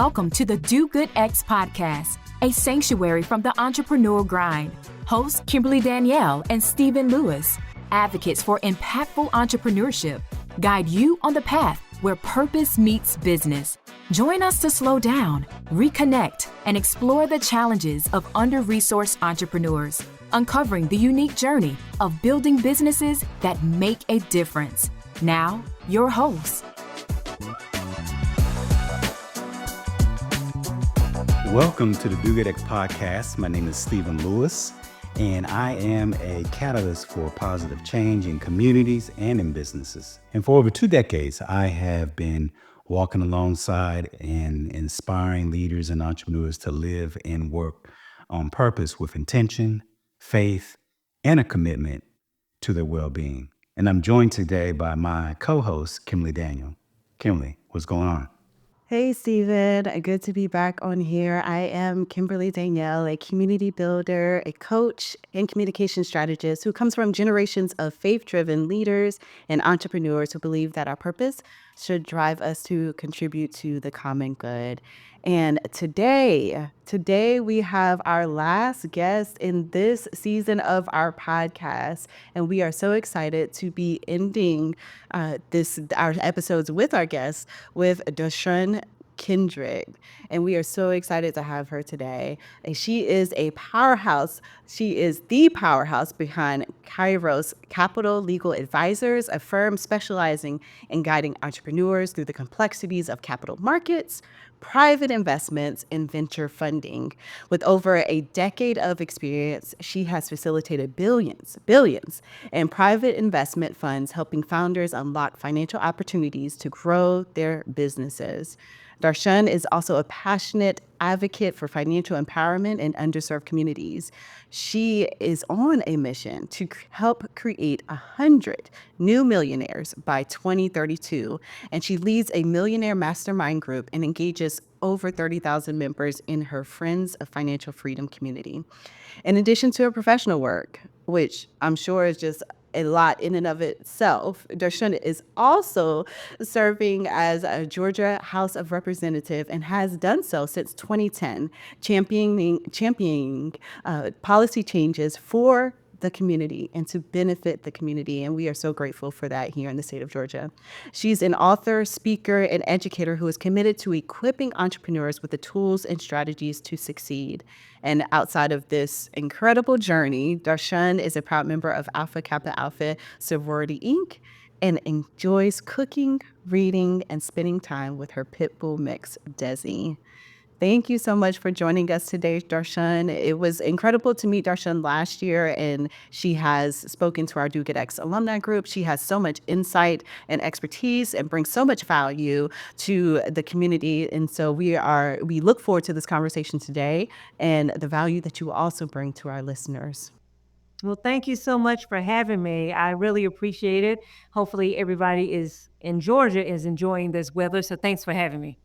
Welcome to the Do Good X podcast, a sanctuary from the entrepreneur grind. Hosts Kimberly Danielle and Stephen Lewis, advocates for impactful entrepreneurship, guide you on the path where purpose meets business. Join us to slow down, reconnect, and explore the challenges of under-resourced entrepreneurs, uncovering the unique journey of building businesses that make a difference. Now, your hosts. Welcome to the Do Good X podcast. My name is Stephen Lewis, and I am a catalyst for positive change in communities and in businesses. And for over 2 decades, I have been walking alongside and inspiring leaders and entrepreneurs to live and work on purpose with intention, faith, and a commitment to their well-being. And I'm joined today by my co-host, Kimberly Danielle. Kimberly, what's going on? Hey, Stephen. Good to be back on here. I am Kimberly Danielle, a community builder, a coach, and communication strategist who comes from generations of faith-driven leaders and entrepreneurs who believe that our purpose should drive us to contribute to the common good. And today we have our last guest in this season of our podcast, and we are so excited to be ending our episodes with our guest, with Dar'shun Kendrick. And we are so excited to have her today. And she is a powerhouse. She is the powerhouse behind Kairos Capital Legal Advisors, a firm specializing in guiding entrepreneurs through the complexities of capital markets, private investments, and venture funding. With over a decade of experience, she has facilitated billions in private investment funds, helping founders unlock financial opportunities to grow their businesses. Dar'shun is also a passionate advocate for financial empowerment in underserved communities. She is on a mission to help create 100 new millionaires by 2032, and she leads a millionaire mastermind group and engages over 30,000 members in her Friends of Financial Freedom community. In addition to her professional work, which I'm sure is just a lot in and of itself, Dar'shun is also serving as a Georgia House of Representative and has done so since 2010, championing policy changes for the community and to benefit the community. And we are so grateful for that here in the state of Georgia. She's an author, speaker, and educator who is committed to equipping entrepreneurs with the tools and strategies to succeed. And outside of this incredible journey, Dar'shun is a proud member of Alpha Kappa Alpha Sorority Inc. and enjoys cooking, reading, and spending time with her pit bull mix, Desi. Thank you so much for joining us today, Dar'shun. It was incredible to meet Dar'shun last year, and she has spoken to our Do Good X alumni group. She has so much insight and expertise and brings so much value to the community. And so we look forward to this conversation today and the value that you will also bring to our listeners. Well, thank you so much for having me. I really appreciate it. Hopefully everybody in Georgia is enjoying this weather. So thanks for having me.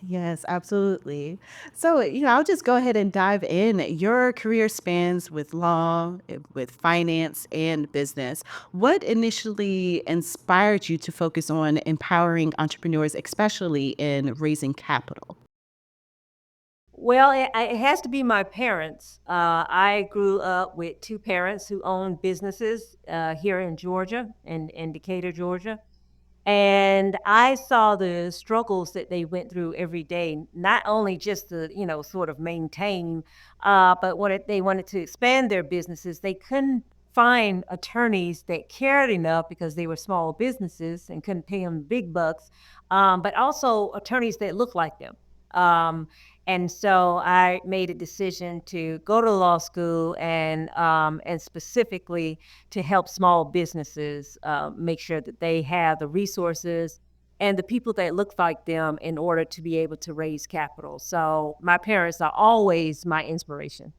Yes, absolutely. So, I'll just go ahead and dive in. Your career spans with law, with finance, and business. What initially inspired you to focus on empowering entrepreneurs, especially in raising capital? Well, it has to be my parents. I grew up with 2 parents who owned businesses here in Georgia, in Decatur, Georgia. And I saw the struggles that they went through every day, not only just to, sort of maintain, but when they wanted to expand their businesses, they couldn't find attorneys that cared enough because they were small businesses and couldn't pay them big bucks, but also attorneys that looked like them. And so I made a decision to go to law school and specifically to help small businesses make sure that they have the resources and the people that look like them in order to be able to raise capital. So my parents are always my inspiration.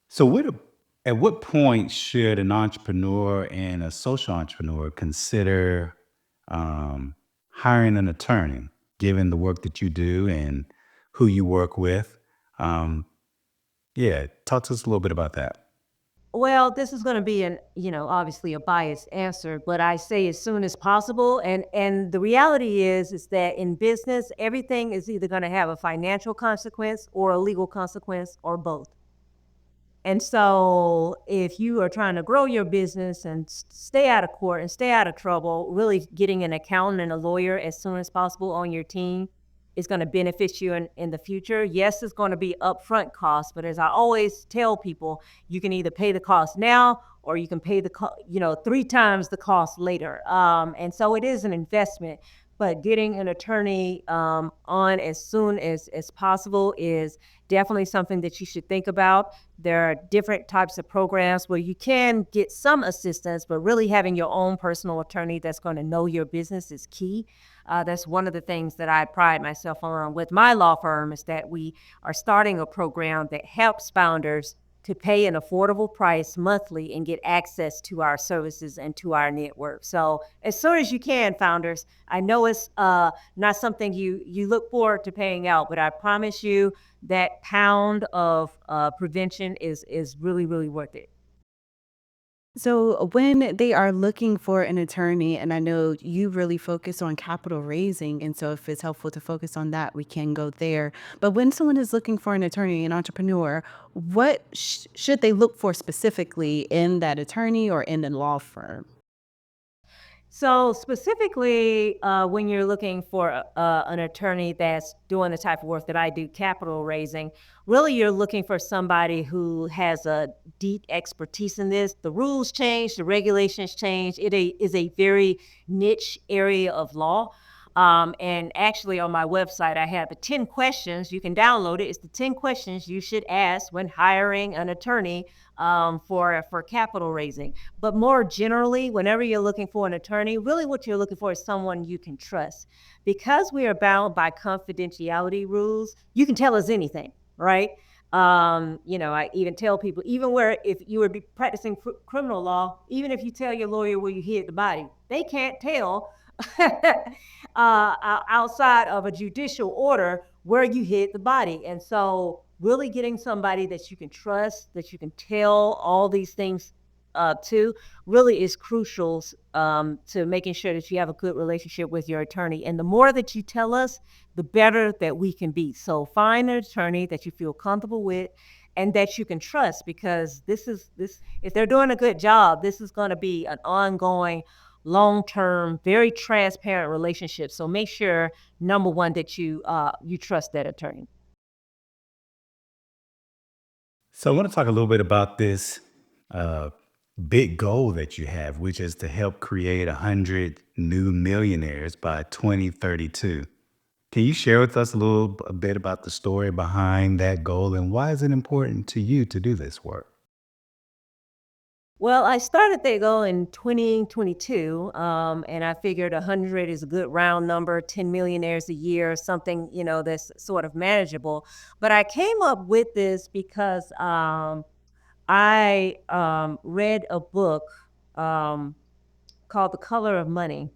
So at what point should an entrepreneur and a social entrepreneur consider hiring an attorney, given the work that you do and who you work with? Talk to us a little bit about that. Well, this is going to be obviously a biased answer, but I say as soon as possible. And the reality is that in business, everything is either going to have a financial consequence or a legal consequence or both. And so if you are trying to grow your business and stay out of court and stay out of trouble, really getting an accountant and a lawyer as soon as possible on your team is going to benefit you in the future. Yes, it's going to be upfront costs, but as I always tell people, you can either pay the cost now or you can pay the 3 times the cost later. And so it is an investment, but getting an attorney on as soon as possible is definitely something that you should think about. There are different types of programs where you can get some assistance, but really having your own personal attorney that's going to know your business is key. That's one of the things that I pride myself on with my law firm, is that we are starting a program that helps founders to pay an affordable price monthly and get access to our services and to our network. So as soon as you can, founders, I know it's not something you look forward to paying out, but I promise you that pound of prevention is really, really worth it. So when they are looking for an attorney, and I know you really focus on capital raising, and so if it's helpful to focus on that, we can go there. But when someone is looking for an attorney, an entrepreneur, what should they look for specifically in that attorney or in the law firm? So specifically, when you're looking for an attorney that's doing the type of work that I do, capital raising, really you're looking for somebody who has a deep expertise in this. The rules change, the regulations change. Is a very niche area of law. And actually on my website, I have the 10 questions. You can download it. It's the 10 questions you should ask when hiring an attorney for capital raising. But more generally, whenever you're looking for an attorney, really what you're looking for is someone you can trust. Because we are bound by confidentiality rules, you can tell us anything, right? I even tell people, even where if you would be practicing criminal law, even if you tell your lawyer where you hid the body, they can't tell outside of a judicial order where you hid the body. And so really getting somebody that you can trust, that you can tell all these things to, really is crucial to making sure that you have a good relationship with your attorney. And the more that you tell us, the better that we can be. So find an attorney that you feel comfortable with and that you can trust, because this if they're doing a good job, this is going to be an ongoing, long-term, very transparent relationship. So make sure, number one, that you trust that attorney. So I want to talk a little bit about this uh, big goal that you have, which is to help create 100 new millionaires by 2032. Can you share with us a bit about the story behind that goal, and why is it important to you to do this work? Well, I started that goal in 2022, and I figured 100 is a good round number, 10 millionaires a year, something, that's sort of manageable. But I came up with this because I read a book um, called The Color of Money.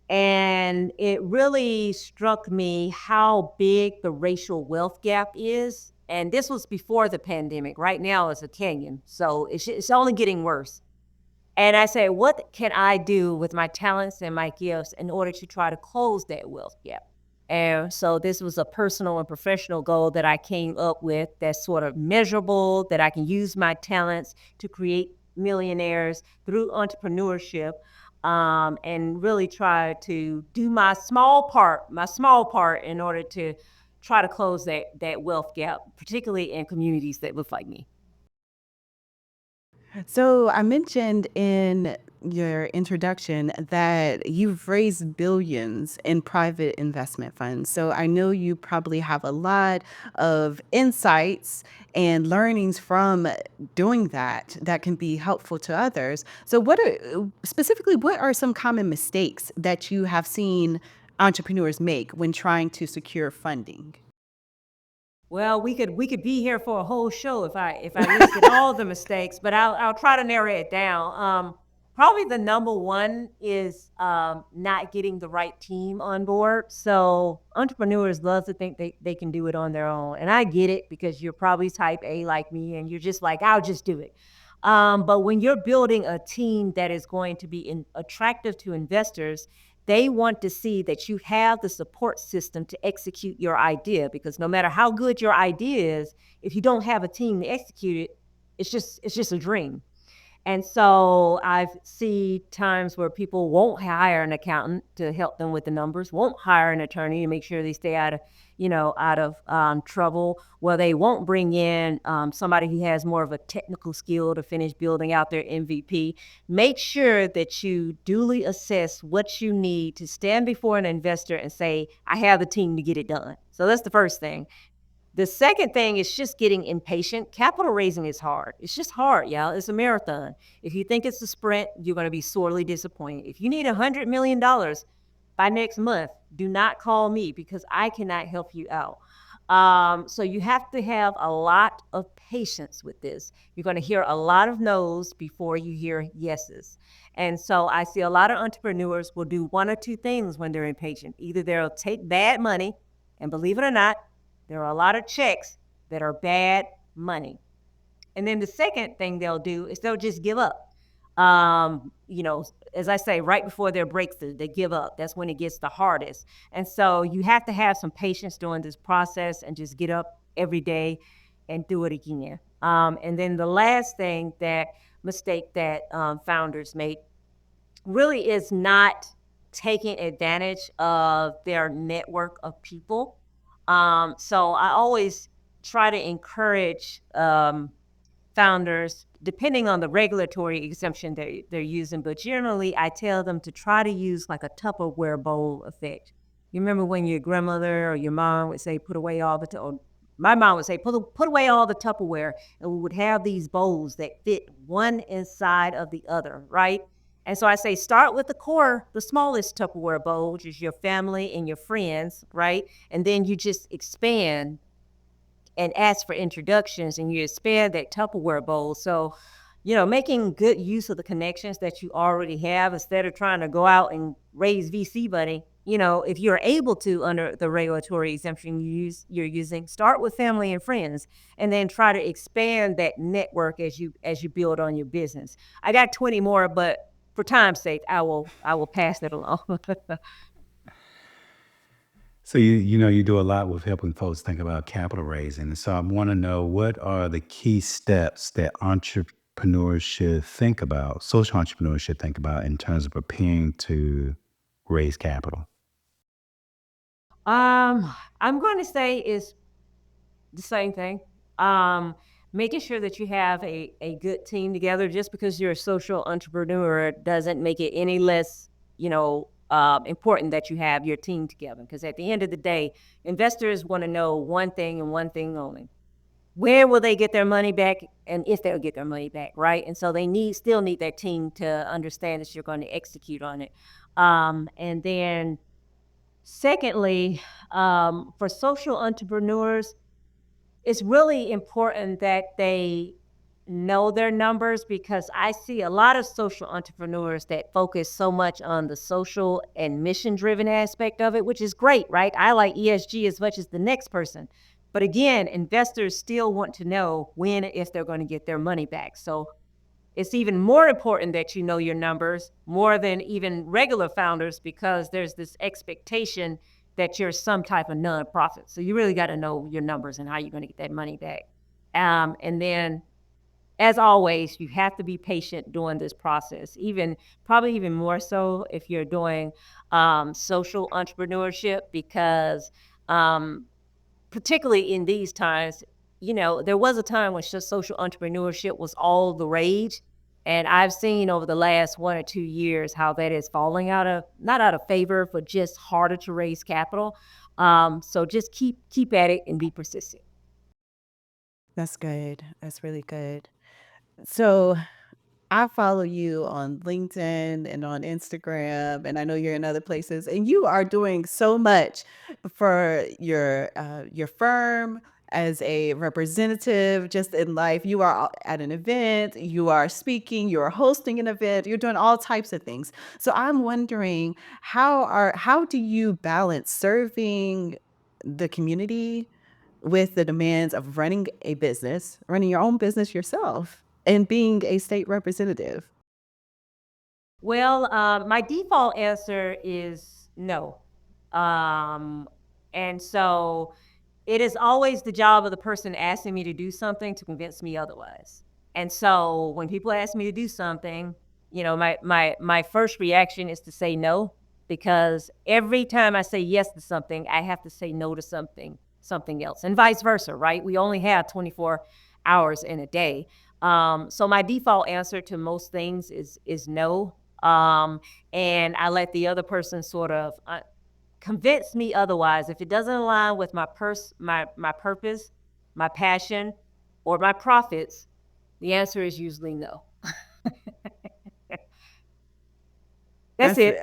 And it really struck me how big the racial wealth gap is. And this was before the pandemic. Right now, it's a canyon. So it's only getting worse. And I said, what can I do with my talents and my gifts in order to try to close that wealth gap? And so this was a personal and professional goal that I came up with, that's sort of measurable, that I can use my talents to create millionaires through entrepreneurship, and really try to do my small part in order to try to close that wealth gap, particularly in communities that look like me. So I mentioned in your introduction that you've raised billions in private investment funds. So I know you probably have a lot of insights and learnings from doing that can be helpful to others. So what are some common mistakes that you have seen entrepreneurs make when trying to secure funding? Well, we could be here for a whole show if I listed all the mistakes, but I'll try to narrow it down. Probably the number one is not getting the right team on board. So entrepreneurs love to think they can do it on their own, and I get it, because you're probably type A like me, and you're just like, I'll just do it. But when you're building a team that is going to be attractive to investors, they want to see that you have the support system to execute your idea, because no matter how good your idea is, if you don't have a team to execute it, it's just a dream. And so I see times where people won't hire an accountant to help them with the numbers, won't hire an attorney to make sure they stay out of trouble. Well, they won't bring in somebody who has more of a technical skill to finish building out their MVP. Make sure that you duly assess what you need to stand before an investor and say, I have the team to get it done. So that's the first thing. The second thing is just getting impatient. Capital raising is hard. It's just hard, y'all. It's a marathon. If you think it's a sprint, you're going to be sorely disappointed. If you need $100 million by next month, do not call me, because I cannot help you out. So you have to have a lot of patience with this. You're going to hear a lot of no's before you hear yeses. And so I see a lot of entrepreneurs will do one or two things when they're impatient. Either they'll take bad money, and believe it or not, there are a lot of checks that are bad money. And then the second thing they'll do is they'll just give up. As I say, right before their breakthrough, they give up. That's when it gets the hardest. And so you have to have some patience during this process and just get up every day and do it again. And then the last mistake that founders make really is not taking advantage of their network of people. So I always try to encourage founders, depending on the regulatory exemption they're using, but generally I tell them to try to use like a Tupperware bowl effect. You remember when your grandmother or your mom would say, put away all the, or my mom would say, put away all the Tupperware, and we would have these bowls that fit one inside of the other, right? And so I say, start with the core, the smallest Tupperware bowl, which is your family and your friends, right? And then you just expand and ask for introductions, and you expand that Tupperware bowl. So, making good use of the connections that you already have instead of trying to go out and raise VC money. If you're able to, under the regulatory exemption you're using, start with family and friends, and then try to expand that network as you build on your business. I got 20 more, but for time's sake, I will pass it along. So you do a lot with helping folks think about capital raising. So I want to know, what are the key steps that entrepreneurs should think about, social entrepreneurs should think about, in terms of preparing to raise capital? I'm going to say is the same thing. Making sure that you have a good team together. Just because you're a social entrepreneur doesn't make it any less, important that you have your team together. Because at the end of the day, investors want to know one thing and one thing only: where will they get their money back, and if they'll get their money back, right? And so they still need their team to understand that you're going to execute on it. And then secondly, for social entrepreneurs, it's really important that they know their numbers, because I see a lot of social entrepreneurs that focus so much on the social and mission driven aspect of it, which is great, right? I like ESG as much as the next person. But again, investors still want to know when and if they're going to get their money back. So it's even more important that you know your numbers more than even regular founders, because there's this expectation that you're some type of nonprofit. So you really got to know your numbers and how you're going to get that money back. And then, as always, you have to be patient during this process, probably even more so if you're doing social entrepreneurship, because particularly in these times, there was a time when just social entrepreneurship was all the rage. And I've seen over the last 1 or 2 years how that is falling not out of favor, but just harder to raise capital. So just keep at it and be persistent. That's good. That's really good. So I follow you on LinkedIn and on Instagram, and I know you're in other places, and you are doing so much for your firm as a representative, just in life. You are at an event, you are speaking, you are hosting an event, you're doing all types of things. So I'm wondering, how do you balance serving the community with the demands of running your own business yourself? in being a state representative? Well, my default answer is no. Um, and so it is always the job of the person asking me to do something to convince me otherwise. And so when people ask me to do something, my first reaction is to say no, because every time I say yes to something, I have to say no to something else, and vice versa, right? We only have 24 hours in a day. So my default answer to most things is no. And I let the other person sort of convince me otherwise. If it doesn't align with my purpose, my passion, or my profits, the answer is usually no. That's That's it.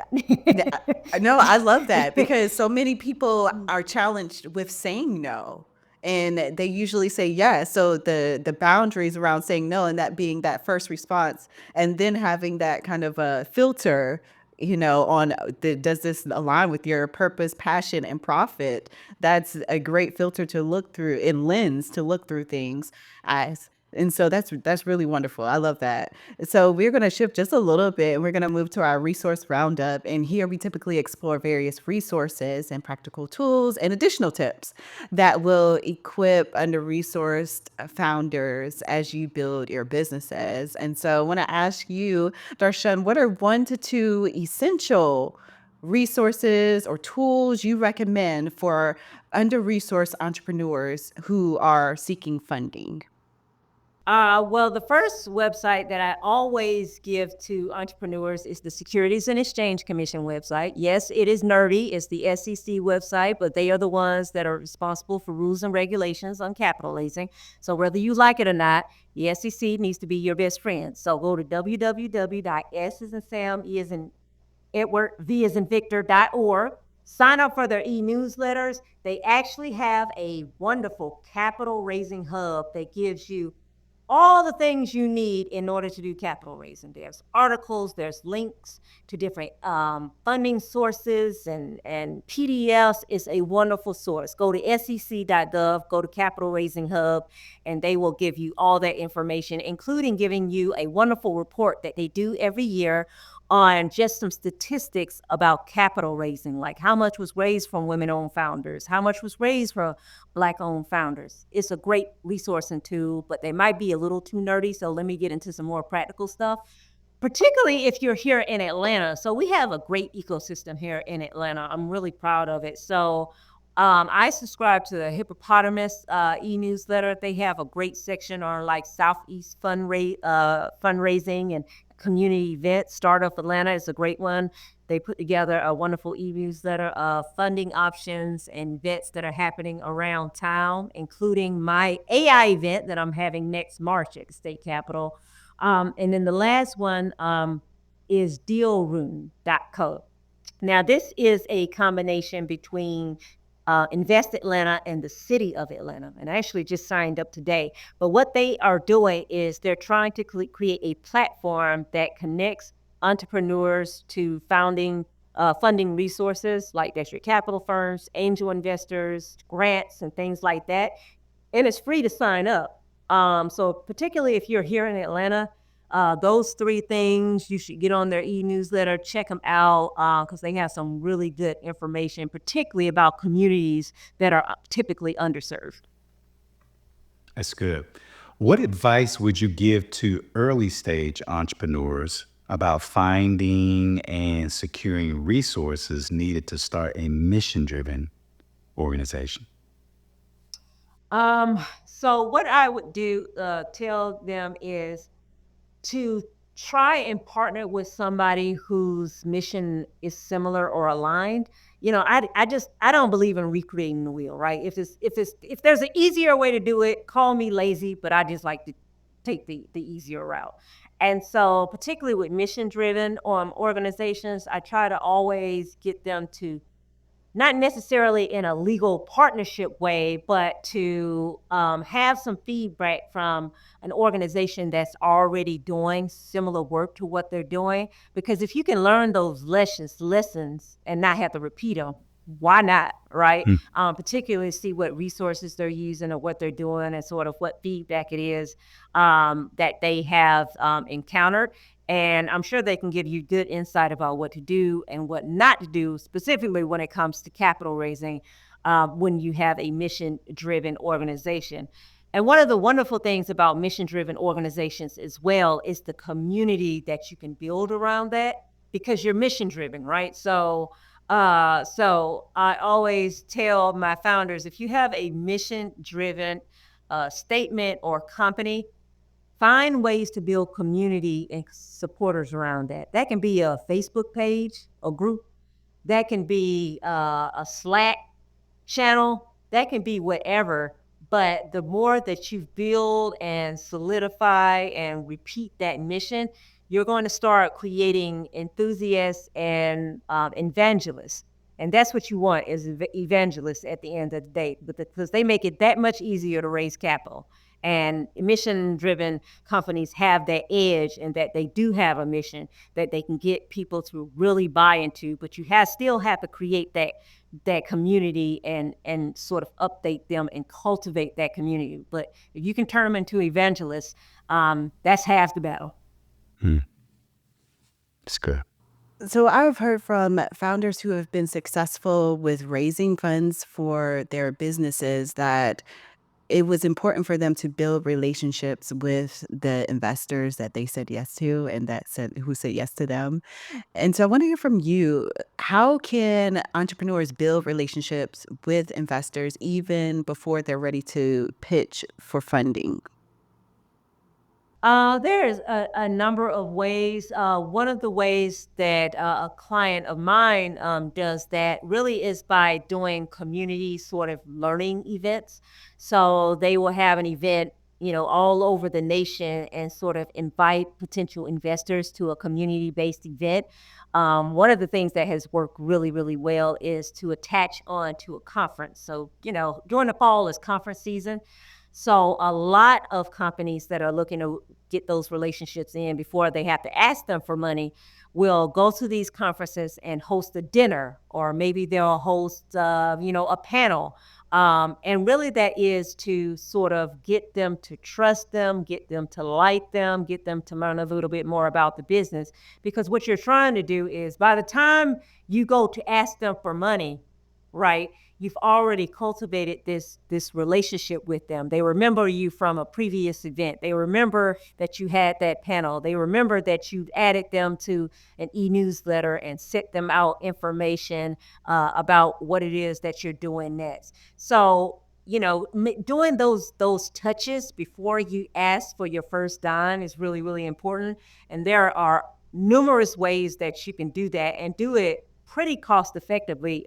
Yeah, no, I love that because so many people are challenged with saying no, and they usually say yes. So the boundaries around saying no and that being that first response, and then having that kind of a filter, on does this align with your purpose, passion, and profit? That's a great filter to look through and lens to look through things as. And so that's really wonderful. I love that. So we're going to shift just a little bit and we're going to move to our resource roundup. And here we typically explore various resources and practical tools and additional tips that will equip under-resourced founders as you build your businesses. And so I want to ask you, Dar'shun, what are 1 to 2 essential resources or tools you recommend for under-resourced entrepreneurs who are seeking funding? Well, the first website that I always give to entrepreneurs is the Securities and Exchange Commission website. Yes, it is nerdy. It's the SEC website, but they are the ones that are responsible for rules and regulations on capital raising. So whether you like it or not, the SEC needs to be your best friend. So go to www.s as in Sam, E as in Edward, V as in Victor.org. Sign up for their e-newsletters. They actually have a wonderful capital raising hub that gives you all the things you need in order to do capital raising. There's articles, there's links to different funding sources and PDFs. It's a wonderful source. Go to sec.gov, go to Capital Raising Hub, and they will give you all that information, including giving you a wonderful report that they do every year on just some statistics about capital raising, like how much was raised from women-owned founders, how much was raised from Black-owned founders. It's a great resource and tool, but they might be a little too nerdy, so let me get into some more practical stuff, particularly if you're here in Atlanta. So we have a great ecosystem here in Atlanta. I'm really proud of it. So I subscribe to the Hippopotamus e-newsletter. They have a great section on like Southeast fundraising and community events. Startup Atlanta is a great one. They put together a wonderful e-newsletter of funding options and events that are happening around town, including my AI event that I'm having next March at the state capitol. And then the last one is dealroom.co. Now, this is a combination between Invest Atlanta and the city of Atlanta. And I actually just signed up today. But what they are doing is they're trying to create a platform that connects entrepreneurs to funding resources like venture capital firms, angel investors, grants, and things like that. And it's free to sign up. So particularly if you're here in Atlanta, those 3 things, you should get on their e-newsletter, check them out, because they have some really good information, particularly about communities that are typically underserved. That's good. What advice would you give to early stage entrepreneurs about finding and securing resources needed to start a mission-driven organization? So what I would tell them is to try and partner with somebody whose mission is similar or aligned. I don't believe in recreating the wheel, right? If there's an easier way to do it, call me lazy, but I just like to take the easier route. And so particularly with mission driven organizations, I try to always get them to, not necessarily in a legal partnership way, but to have some feedback from an organization that's already doing similar work to what they're doing. Because if you can learn those lessons and not have to repeat them, why not, right? Hmm. Particularly see what resources they're using or what they're doing and sort of what feedback it is that they have encountered. And I'm sure they can give you good insight about what to do and what not to do, specifically when it comes to capital raising when you have a mission driven organization. And one of the wonderful things about mission driven organizations as well is the community that you can build around that because you're mission driven, right? So I always tell my founders, if you have a mission driven statement or company, find ways to build community and supporters around that. That can be a Facebook page, a group. That can be a Slack channel. That can be whatever. But the more that you build and solidify and repeat that mission, you're going to start creating enthusiasts and evangelists. And that's what you want is evangelists at the end of the day, because they make it that much easier to raise capital. And mission-driven companies have that edge, and that they do have a mission that they can get people to really buy into. But you still have to create that community and sort of update them and cultivate that community. But if you can turn them into evangelists, that's half the battle. It's good. So I've heard from founders who have been successful with raising funds for their businesses that it was important for them to build relationships with the investors that they said yes to and who said yes to them. And so I want to hear from you, how can entrepreneurs build relationships with investors even before they're ready to pitch for funding? There's a number of ways. One of the ways that a client of mine does that really is by doing community sort of learning events. So they will have an event, all over the nation and sort of invite potential investors to a community-based event. One of the things that has worked really, really well is to attach on to a conference. So, during the fall is conference season. So a lot of companies that are looking to get those relationships in before they have to ask them for money will go to these conferences and host a dinner, or maybe they'll host, a panel. And really that is to sort of get them to trust them, get them to like them, get them to learn a little bit more about the business. Because what you're trying to do is by the time you go to ask them for money, right, you've already cultivated this relationship with them. They remember you from a previous event. They remember that you had that panel. They remember that you added them to an e-newsletter and sent them out information about what it is that you're doing next. So, doing those touches before you ask for your first dime is really, really important. And there are numerous ways that you can do that and do it pretty cost effectively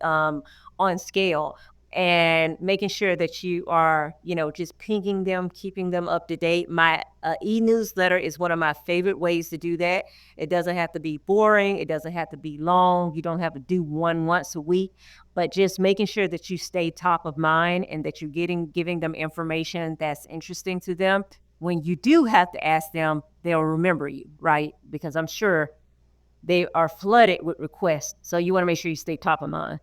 on scale, and making sure that you are, just pinging them, keeping them up to date. My e-newsletter is one of my favorite ways to do that. It doesn't have to be boring. It doesn't have to be long. You don't have to do one once a week, but just making sure that you stay top of mind and that you're giving them information that's interesting to them. When you do have to ask them, they'll remember you, right? Because I'm sure they are flooded with requests. So you want to make sure you stay top of mind.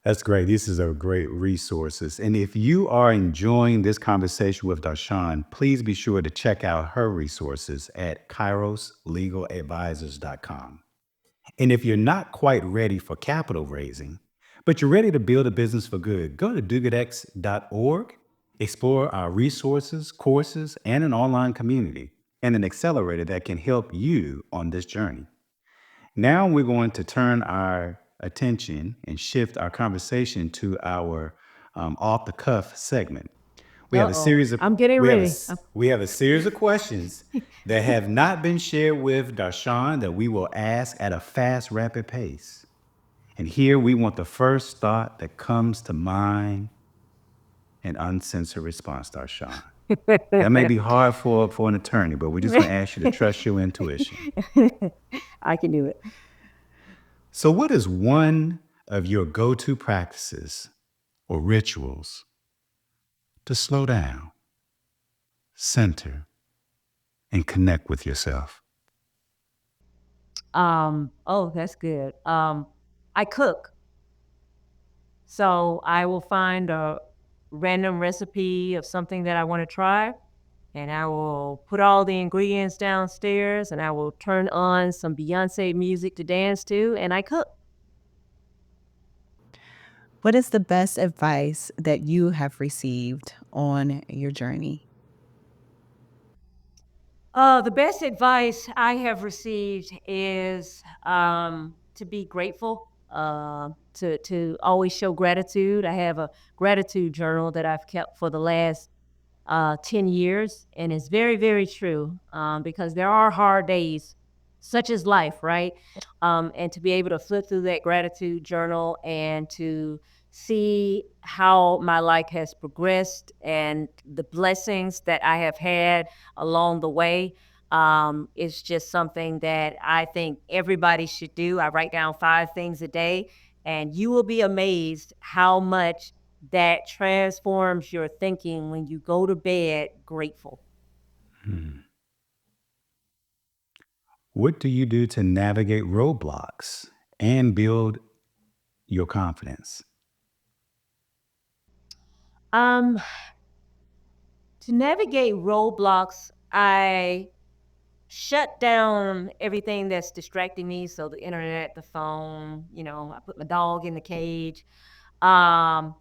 That's great. These are great resources. And if you are enjoying this conversation with Dar'shun, please be sure to check out her resources at kairoslegaladvisors.com. And if you're not quite ready for capital raising, but you're ready to build a business for good, go to dogoodx.org, explore our resources, courses, and an online community, and an accelerator that can help you on this journey. Now we're going to turn our attention and shift our conversation to our off the cuff segment. We have a series of I'm getting we have a ready. s- we have a series of questions that have not been shared with Dar'shun that we will ask at a fast, rapid pace. And here we want the first thought that comes to mind, an uncensored response, Dar'shun. That may be hard for an attorney, but we're just going to ask you to trust your intuition. I can do it. So, what is one of your go-to practices or rituals to slow down, center, and connect with yourself? Oh, that's good. I cook. So I will find a random recipe of something that I want to try, and I will put all the ingredients downstairs, and I will turn on some Beyonce music to dance to, and I cook. What is the best advice that you have received on your journey? The best advice I have received is to be grateful, to always show gratitude. I have a gratitude journal that I've kept for the last 10 years. And it's very, very true, because there are hard days, such as life, right? And to be able to flip through that gratitude journal and to see how my life has progressed and the blessings that I have had along the way, is just something that I think everybody should do. I write down 5 things a day, and you will be amazed how much that transforms your thinking when you go to bed grateful. Hmm. What do you do to navigate roadblocks and build your confidence? Um, to navigate roadblocks, I shut down everything that's distracting me. So the internet, the phone, I put my dog in the cage. Um,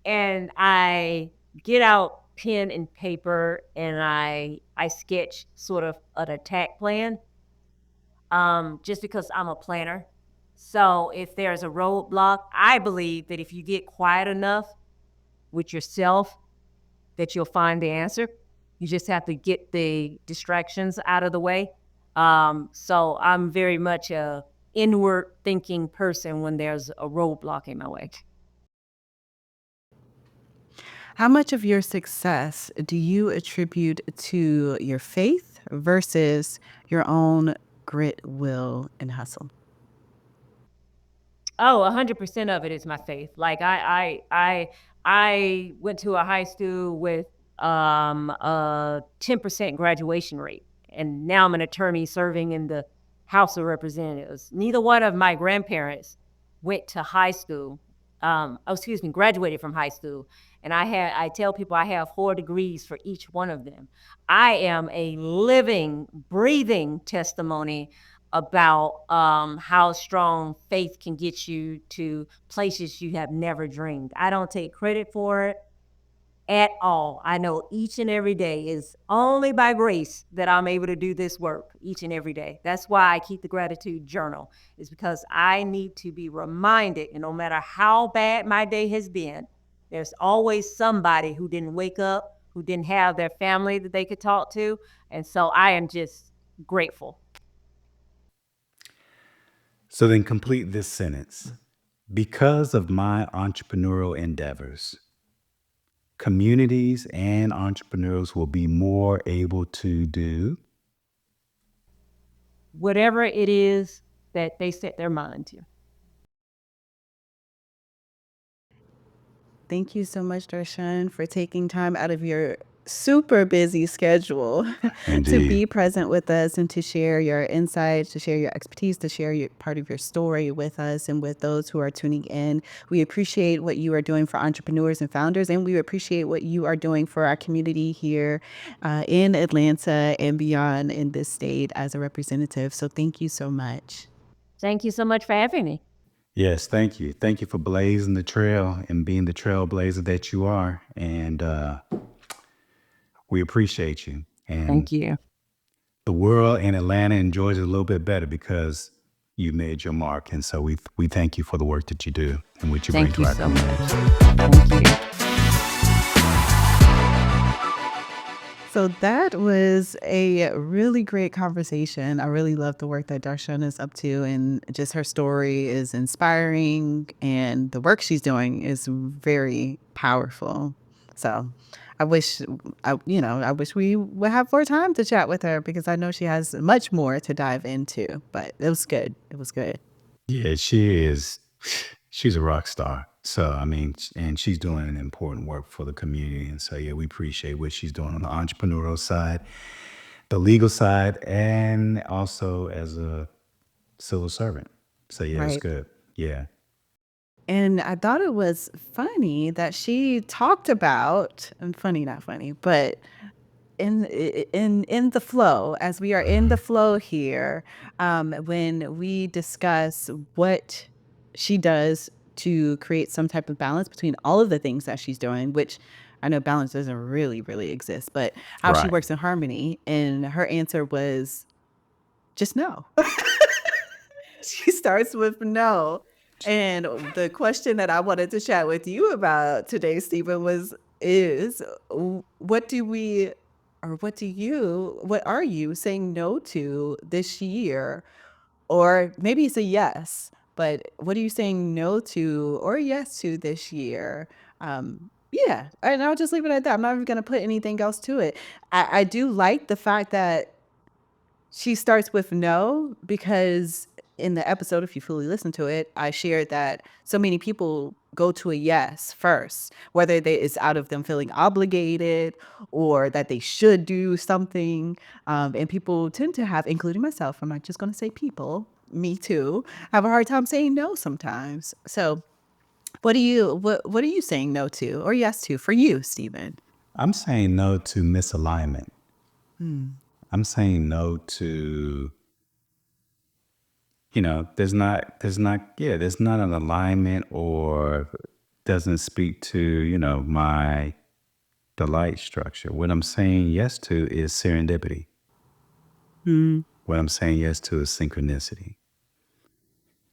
and I get out pen and paper and I sketch sort of an attack plan, just because I'm a planner. So if there's a roadblock, I believe that if you get quiet enough with yourself, that you'll find the answer. You just have to get the distractions out of the way. So I'm very much a inward thinking person when there's a roadblock in my way. How much of your success do you attribute to your faith versus your own grit, will, and hustle? Oh, 100% of it is my faith. Like I went to a high school with a 10% graduation rate, and now I'm an attorney serving in the House of Representatives. Neither one of my grandparents went to high school. Excuse me, graduated from high school, and I tell people I have 4 degrees for each one of them. I am a living, breathing testimony about how strong faith can get you to places you have never dreamed. I don't take credit for it at all. I know each and every day is only by grace that I'm able to do this work each and every day. That's why I keep the gratitude journal, is because I need to be reminded, and no matter how bad my day has been, there's always somebody who didn't wake up, who didn't have their family that they could talk to. And so I am just grateful. So then complete this sentence. Because of my entrepreneurial endeavors, communities and entrepreneurs will be more able to do. Whatever it is that they set their mind to. Thank you so much, Dar'shun, for taking time out of your super busy schedule to be Indeed. present with us and to share your insights, to share your expertise, to share your part of your story with us and with those who are tuning in. We appreciate what you are doing for entrepreneurs and founders, and we appreciate what you are doing for our community here in Atlanta and beyond in this state as a representative. So thank you so much. Thank you so much for having me. Yes, thank you. Thank you for blazing the trail and being the trailblazer that you are. And we appreciate you. And Thank you. the world and Atlanta enjoys it a little bit better because you made your mark. And so we thank you for the work that you do and what you bring Thank to you our so community. much. Thank you. So that was a really great conversation. I really love the work that Dar'shun is up to, and just her story is inspiring, and the work she's doing is very powerful. So I wish, I wish we would have more time to chat with her because I know she has much more to dive into. But it was good. It was good. Yeah, she is. She's a rock star. So, I mean, and she's doing an important work for the community. And so, yeah, we appreciate what she's doing on the entrepreneurial side, the legal side, and also as a civil servant. So, yeah, it's Right. good. Yeah. And I thought it was funny that she talked about, and funny, not funny, but in the flow, as we are in the flow here, when we discuss what she does to create some type of balance between all of the things that she's doing, which I know balance doesn't really exist, but how she Right. works in harmony. And her answer was just no. She starts with no. And the question that I wanted to chat with you about today, Stephen, what do we, or what are you saying no to this year? Or maybe it's a yes, but what are you saying no to or yes to this year? Yeah, and I'll just leave it at that. I'm not even going to put anything else to it. I do like the fact that she starts with no, because in the episode, if you fully listen to it, I shared that so many people go to a yes first, whether it's out of them feeling obligated or that they should do something. And people tend to have, including myself, I'm not just going to say people, me too, have a hard time saying no sometimes. So what are you saying no to or yes to for you, Stephen? I'm saying no to misalignment. Hmm. I'm saying no to, there's not an alignment or doesn't speak to, my delight structure. What I'm saying yes to is serendipity. Hmm. What I'm saying yes to is synchronicity.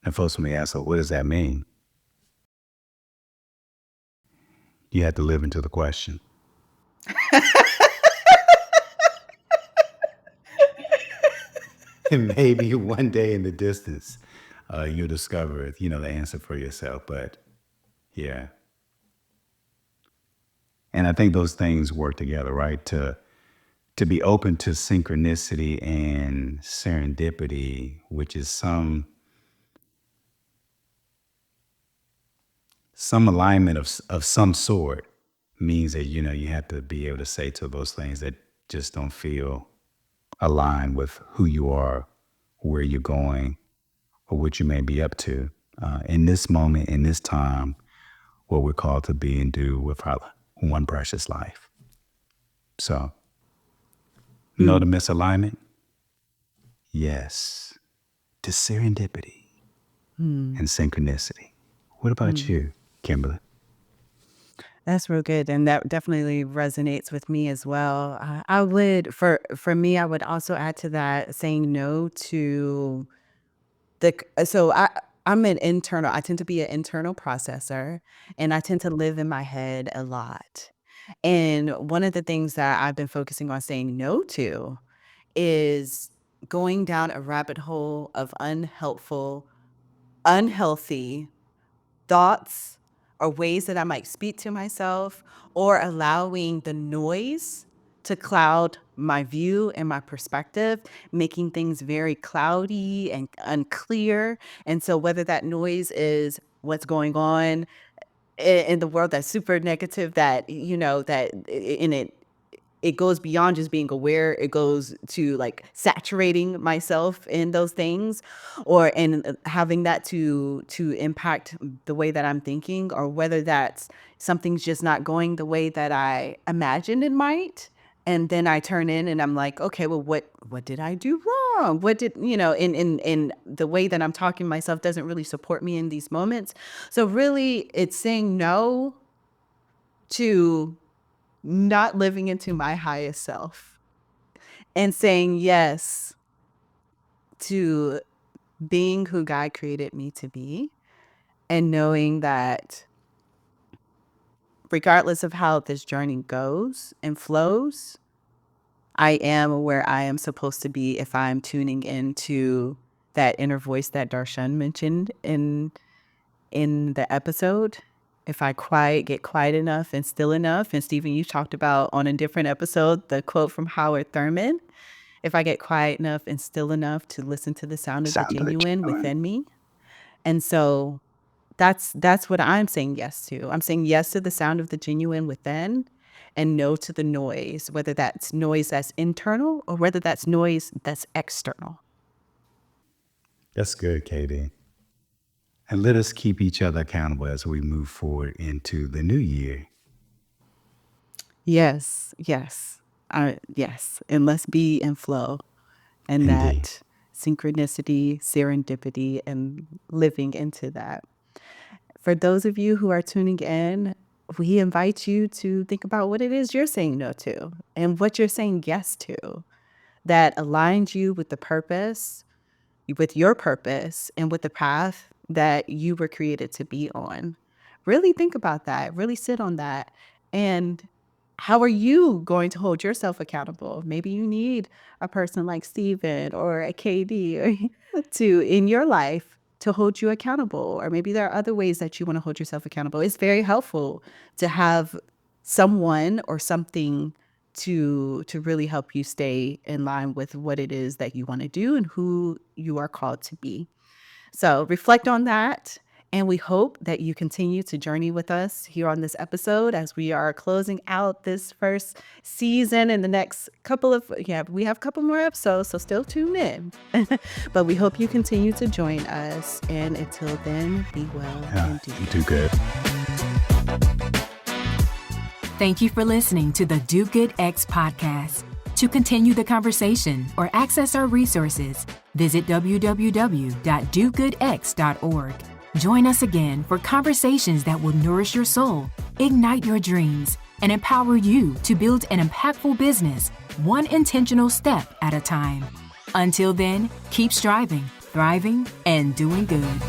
And folks may ask, so what does that mean? You have to live into the question. And maybe one day in the distance, you'll discover, the answer for yourself. But yeah. And I think those things work together, right? To be open to synchronicity and serendipity, which is some alignment of some sort, means that you have to be able to say to those things that just don't feel aligned with who you are, where you're going, or what you may be up to in this moment, in this time, what we're called to be and do with our one precious life. So, no to misalignment, yes to serendipity Hmm. and synchronicity. What about Hmm. you, Kimberly? That's real good, and that definitely resonates with me as well. I would, for me, I would also add to that saying no to so I'm an internal. I tend to be an internal processor, and I tend to live in my head a lot. And one of the things that I've been focusing on saying no to is going down a rabbit hole of unhealthy thoughts or ways that I might speak to myself, or allowing the noise to cloud my view and my perspective, making things very cloudy and unclear. And so, whether that noise is what's going on in the world that's super negative, that, in it goes beyond just being aware. It goes to like saturating myself in those things, or and having that to impact the way that I'm thinking, or whether that's something's just not going the way that I imagined it might. And then I turn in and I'm like, okay, well, what did I do wrong? What did, in the way that I'm talking to myself doesn't really support me in these moments. So really it's saying no to not living into my highest self, and saying yes to being who God created me to be, and knowing that regardless of how this journey goes and flows, I am where I am supposed to be if I'm tuning into that inner voice that Dar'shun mentioned in the episode. If I get quiet enough and still enough, and Stephen, you talked about on a different episode the quote from Howard Thurman. If I get quiet enough and still enough to listen to the sound of the Sound of the genuine genuine. within me. And so that's what I'm saying yes to. I'm saying yes to the sound of the genuine within, and no to the noise, whether that's noise that's internal or whether that's noise that's external. That's good, KD. And let us keep each other accountable as we move forward into the new year. Yes, yes, yes. And let's be in flow and Indeed. that synchronicity, serendipity, and living into that. For those of you who are tuning in, we invite you to think about what it is you're saying no to and what you're saying yes to that aligns you with the purpose, with your purpose, and with the path that you were created to be on. Really think about that. Really sit on that. And how are you going to hold yourself accountable? Maybe you need a person like Stephen or a KD or to in your life to hold you accountable. Or maybe there are other ways that you want to hold yourself accountable. It's very helpful to have someone or something to really help you stay in line with what it is that you want to do and who you are called to be. So reflect on that. And we hope that you continue to journey with us here on this episode as we are closing out this first season in the next we have a couple more episodes, so still tune in. But we hope you continue to join us. And until then, be well and do good. Thank you for listening to the Do Good X podcast. To continue the conversation or access our resources, visit www.dogoodx.org. Join us again for conversations that will nourish your soul, ignite your dreams, and empower you to build an impactful business, one intentional step at a time. Until then, keep striving, thriving, and doing good.